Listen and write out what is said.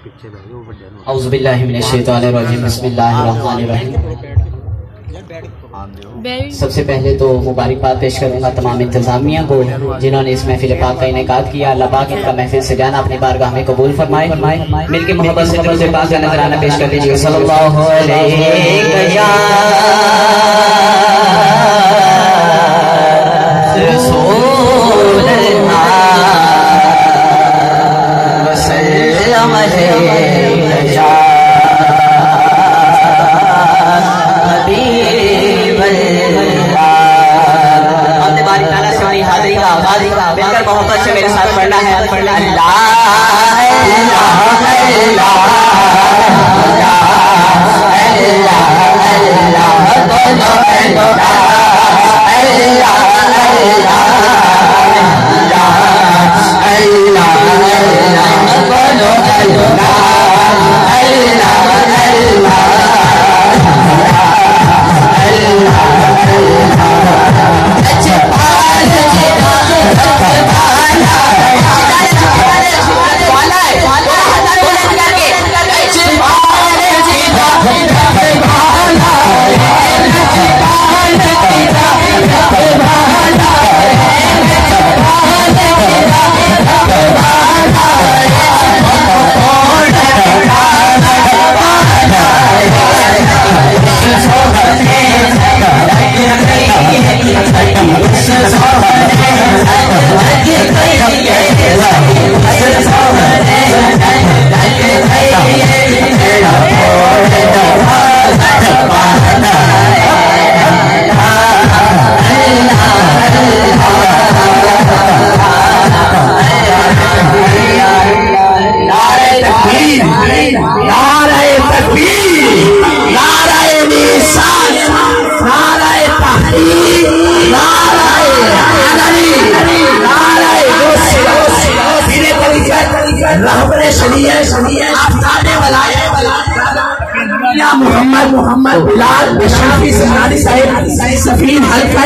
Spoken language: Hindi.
औज़ु बिल्लाहि मिनश शैतानिर रजीम, बिस्मिल्लाहिर रहमानिर रहीम। सबसे पहले तो मुबारकबाद पेश करूंगा तमाम इंतजामिया को जिन्होंने इस महफिल पाक का इनेकाद किया। अल्लाह पाक इनका महफिल से जाना अपनी बारगाह में कबूल फरमाए। मिलके मोहब्बत से दुरूद पाक का नजराना पेश कर लीजिए। सल्लल्लाहु अलैहि बेहतर मोहब्बत से मेरे साथ पढ़ना है। मोहम्मद बिलाल शाफी साहब सफीन हल्का